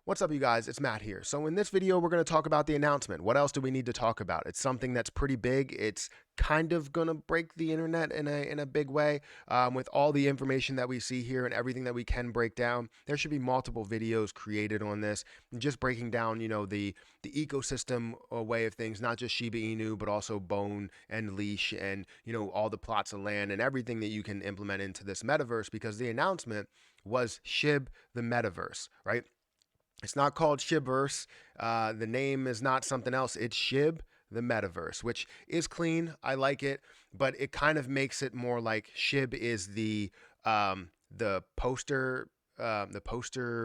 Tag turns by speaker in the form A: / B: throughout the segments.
A: What's up, you guys? It's Matt here. So in this video, we're going to talk about the announcement. What else do we need to talk about? It's something that's pretty big. It's kind of going to break the internet in a big way. With all the information that we see here and everything that we can break down, there should be multiple videos created on this, just breaking down, the ecosystem way of things, not just Shiba Inu, but also Bone and Leash and, all the plots of land and everything that you can implement into this metaverse, because the announcement was Shib the Metaverse, right? It's not called Shibverse. The name is not something else. It's Shib the Metaverse, which is clean. I like it, but it kind of makes it more like Shib is the poster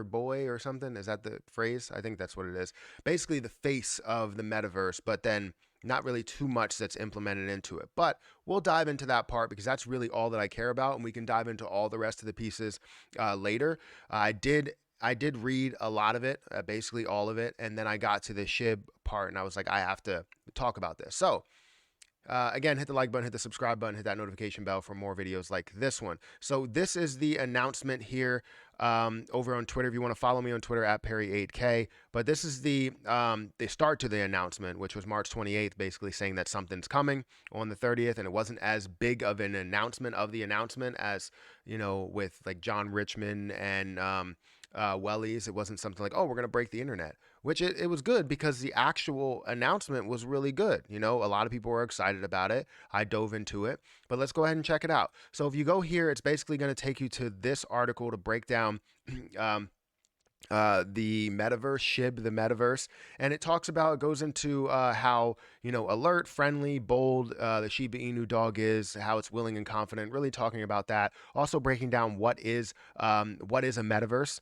A: boy or something. Is that the phrase? I think that's what it is. Basically, the face of the metaverse, but then not really too much that's implemented into it. But we'll dive into that part because that's really all that I care about, and we can dive into all the rest of the pieces later. I did read a lot of it, basically all of it, and then I got to the Shib part, and I was like, I have to talk about this. So, again, hit the like button, hit the subscribe button, hit that notification bell for more videos like this one. So this is the announcement here over on Twitter. If you want to follow me on Twitter at Perry8K, but this is the start to the announcement, which was March 28th, basically saying that something's coming on the 30th, and it wasn't as big of an announcement of the announcement as, with like John Richmond and Wellies. It wasn't something like, oh, we're going to break the internet, which it was good because the actual announcement was really good. A lot of people were excited about it. I dove into it, but let's go ahead and check it out. So if you go here, it's basically going to take you to this article to break down the metaverse, Shib the Metaverse, and it goes into how, alert, friendly, bold the Shiba Inu dog is, how it's willing and confident, really talking about that. Also breaking down what is a metaverse.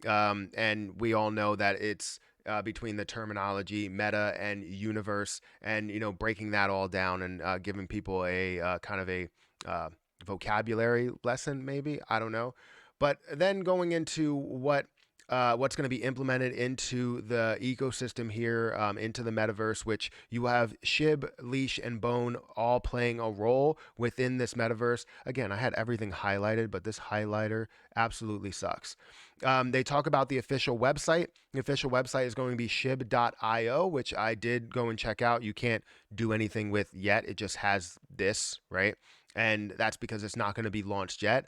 A: And we all know that it's between the terminology meta and universe, and breaking that all down and giving people a kind of a vocabulary lesson, maybe, I don't know. But then going into what's going to be implemented into the ecosystem here, into the metaverse, which you have Shib, Leash, and Bone all playing a role within this metaverse. Again, I had everything highlighted, but this highlighter absolutely sucks. They talk about the official website. The official website is going to be shib.io, which I did go and check out. You can't do anything with yet. It just has this, right? And that's because it's not going to be launched yet.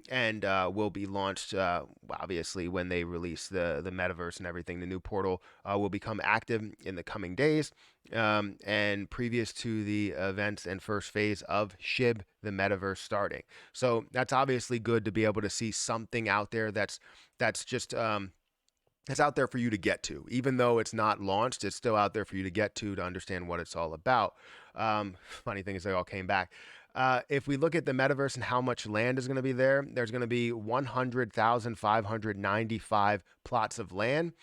A: And will be launched obviously when they release the metaverse and everything. The new portal will become active in the coming days, and previous to the events and first phase of Shib the Metaverse starting. So that's obviously good to be able to see something out there that's just it's out there for you to get to. Even though it's not launched, it's still out there for you to get to understand what it's all about. Funny thing is they all came back. If we look at the metaverse and how much land is going to be there, there's going to be 100,595 plots of land.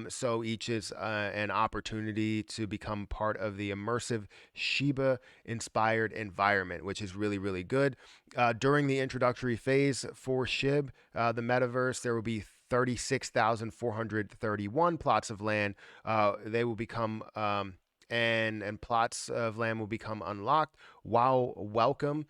A: So each is an opportunity to become part of the immersive Shiba-inspired environment, which is really, really good. During the introductory phase for Shib, the metaverse, there will be 36,431 plots of land. They will become and plots of land will become unlocked while welcoming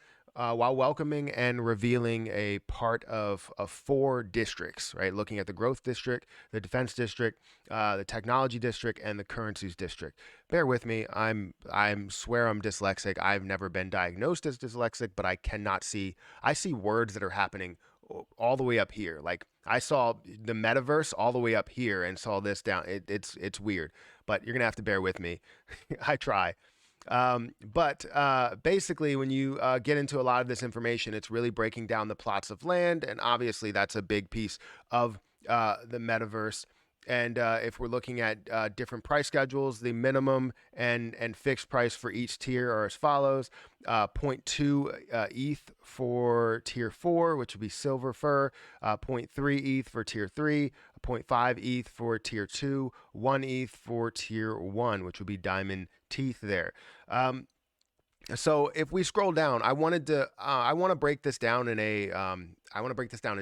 A: and revealing a part of 4 districts, right? Looking at the growth district, the defense district, the technology district, and the currencies district. Bear with me. Swear I'm dyslexic. I've never been diagnosed as dyslexic, but I see words that are happening all the way up here. Like I saw the metaverse all the way up here and saw this down. It's weird, but you're gonna have to bear with me. I try. But basically, when you get into a lot of this information, it's really breaking down the plots of land, and obviously that's a big piece of the metaverse. And if we're looking at different price schedules, the minimum and fixed price for each tier are as follows: 0.2 ETH for tier 4, which would be silver fur; 0.3 ETH for tier 3; 0.5 ETH for tier 2; 1 ETH for tier 1, which would be diamond teeth there. So if we scroll down, I want to break this down in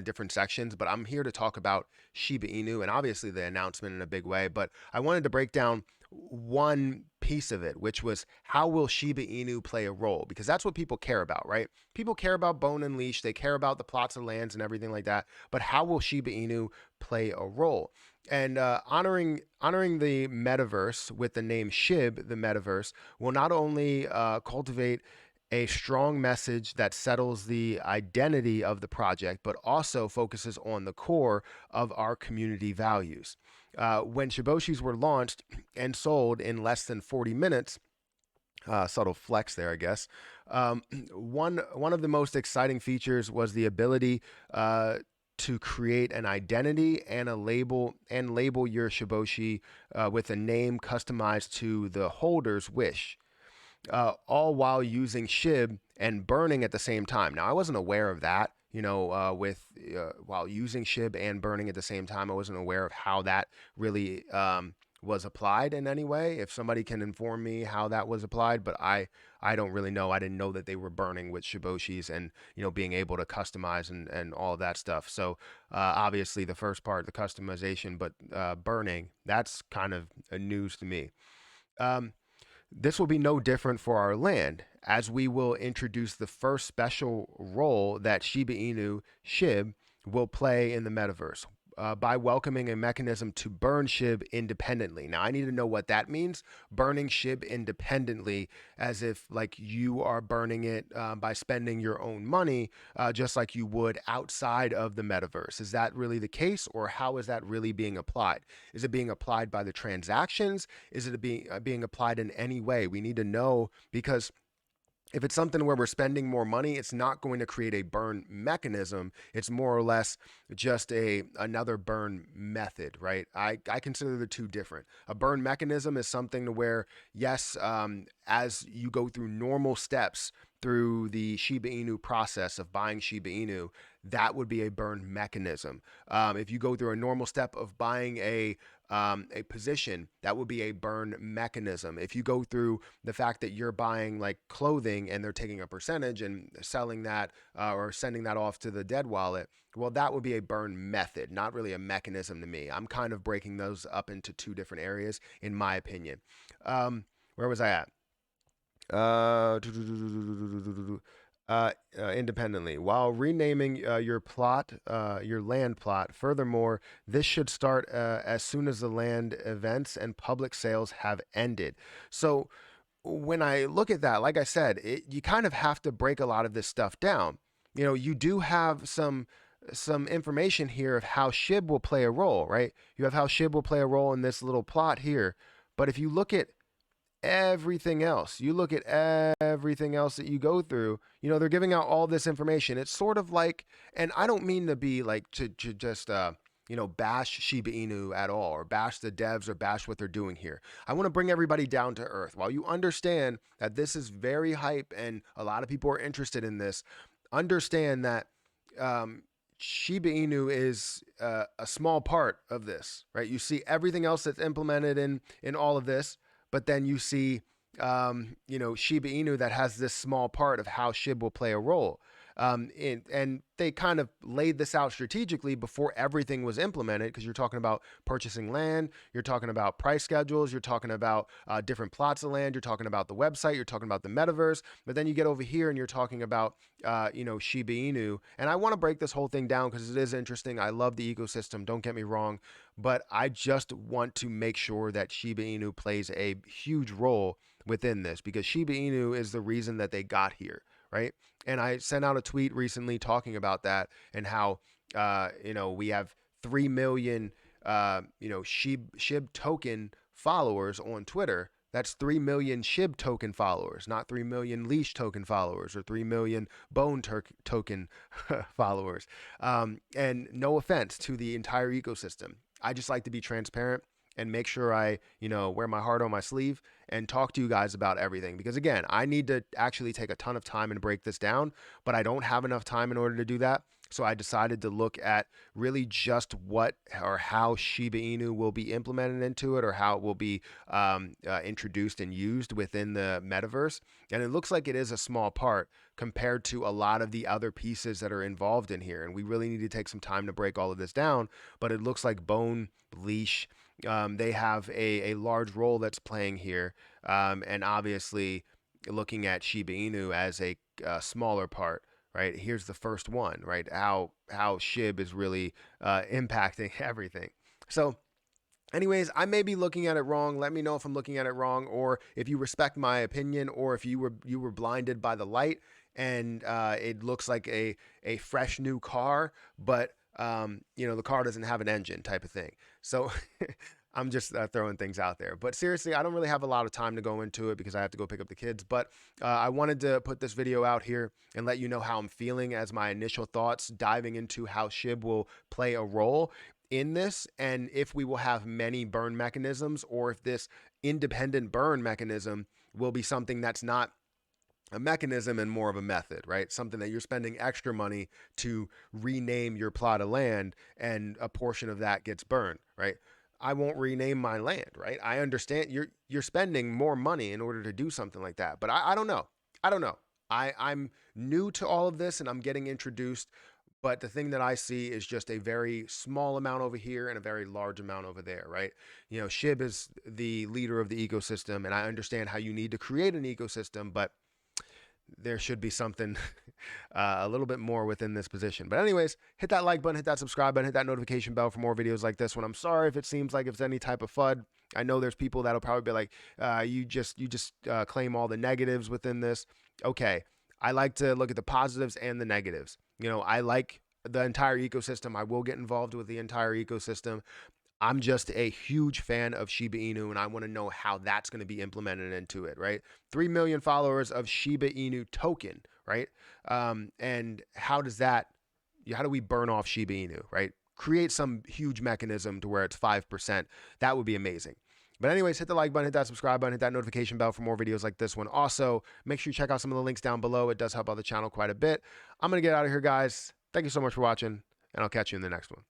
A: different sections, but I'm here to talk about Shiba Inu and obviously the announcement in a big way. But I wanted to break down one piece of it, which was how will Shiba Inu play a role? Because that's what people care about, right? People care about bone and leash, they care about the plots of lands and everything like that. But how will Shiba Inu play a role? And honoring the metaverse with the name Shib, the metaverse, will not only cultivate a strong message that settles the identity of the project, but also focuses on the core of our community values. When Shiboshis were launched and sold in less than 40 minutes, subtle flex there, I guess. One of the most exciting features was the ability to create an identity and a label and label your Shiboshi with a name customized to the holder's wish, all while using Shib and burning at the same time. Now, I wasn't aware of that. While using Shib and burning at the same time, I wasn't aware of how that really was applied in any way. If somebody can inform me how that was applied, but I don't really know. I didn't know that they were burning with Shiboshis and being able to customize and all of that stuff. So obviously the first part, the customization, but burning, that's kind of news to me. Um, this will be no different for our land, as we will introduce the first special role that Shiba Inu Shib will play in the metaverse by welcoming a mechanism to burn Shib independently. Now, I need to know what that means. Burning Shib independently, as if like you are burning it by spending your own money, just like you would outside of the metaverse. Is that really the case, or how is that really being applied? Is it being applied by the transactions? Is it being applied in any way? We need to know, because if it's something where we're spending more money, it's not going to create a burn mechanism. It's more or less just another burn method, right? I consider the two different. A burn mechanism is something to where, yes, as you go through normal steps through the Shiba Inu process of buying Shiba Inu, that would be a burn mechanism. If you go through a normal step of buying a position, that would be a burn mechanism. If you go through the fact that you're buying like clothing and they're taking a percentage and selling that or sending that off to the dead wallet, well, that would be a burn method, not really a mechanism to me. I'm kind of breaking those up into two different areas, in my opinion. Where was I at? Uh, Independently, while renaming your land plot. Furthermore, this should start as soon as the land events and public sales have ended. So, when I look at that, like I said, you kind of have to break a lot of this stuff down. You do have some information here of how Shib will play a role, right? You have how Shib will play a role in this little plot here. But if you look at everything else. You look at everything else that you go through, they're giving out all this information. It's sort of like, and I don't mean to be like to just bash Shiba Inu at all, or bash the devs, or bash what they're doing here. I want to bring everybody down to earth. While you understand that this is very hype and a lot of people are interested in this, understand that Shiba Inu is a small part of this, right? You see everything else that's implemented in all of this, but then you see, Shiba Inu that has this small part of how Shib will play a role. And they kind of laid this out strategically before everything was implemented, because you're talking about purchasing land, you're talking about price schedules, you're talking about different plots of land, you're talking about the website, you're talking about the metaverse, but then you get over here and you're talking about, Shiba Inu. And I want to break this whole thing down because it is interesting. I love the ecosystem, don't get me wrong, but I just want to make sure that Shiba Inu plays a huge role within this, because Shiba Inu is the reason that they got here, right? And I sent out a tweet recently talking about that, and how, we have 3 million, Shib token followers on Twitter. That's 3 million Shib token followers, not 3 million leash token followers or 3 million bone token followers. And no offense to the entire ecosystem. I just like to be transparent and make sure I, wear my heart on my sleeve and talk to you guys about everything. Because again, I need to actually take a ton of time and break this down, but I don't have enough time in order to do that. So I decided to look at really just what or how Shiba Inu will be implemented into it, or how it will be introduced and used within the metaverse. And it looks like it is a small part compared to a lot of the other pieces that are involved in here. And we really need to take some time to break all of this down. But it looks like bone, leash, they have a large role that's playing here, and obviously looking at Shiba Inu as a smaller part. Right, here's the first one. Right, how Shib is really impacting everything. So anyways, I may be looking at it wrong. Let me know if I'm looking at it wrong, or if you respect my opinion, or if you were blinded by the light and it looks like a fresh new car, but the car doesn't have an engine, type of thing. So I'm just throwing things out there. But seriously, I don't really have a lot of time to go into it because I have to go pick up the kids. But I wanted to put this video out here and let you know how I'm feeling as my initial thoughts, diving into how Shib will play a role in this, and if we will have many burn mechanisms, or if this independent burn mechanism will be something that's not a mechanism and more of a method, right? Something that you're spending extra money to rename your plot of land, and a portion of that gets burned, right? I won't rename my land, right? I understand you're spending more money in order to do something like that, but I don't know. I don't know. I'm new to all of this and I'm getting introduced, but the thing that I see is just a very small amount over here and a very large amount over there, right? Shib is the leader of the ecosystem, and I understand how you need to create an ecosystem, but there should be something a little bit more within this position. But anyways, hit that like button, hit that subscribe button, hit that notification bell for more videos like this one. I'm sorry if it seems like it's any type of FUD. I know there's people that'll probably be like, you just claim all the negatives within this. Okay, I like to look at the positives and the negatives. I like the entire ecosystem. I will get involved with the entire ecosystem. I'm just a huge fan of Shiba Inu, and I want to know how that's going to be implemented into it, right? 3 million followers of Shiba Inu token, right? And how do we burn off Shiba Inu, right? Create some huge mechanism to where it's 5%. That would be amazing. But anyways, hit the like button, hit that subscribe button, hit that notification bell for more videos like this one. Also, make sure you check out some of the links down below. It does help out the channel quite a bit. I'm going to get out of here, guys. Thank you so much for watching, and I'll catch you in the next one.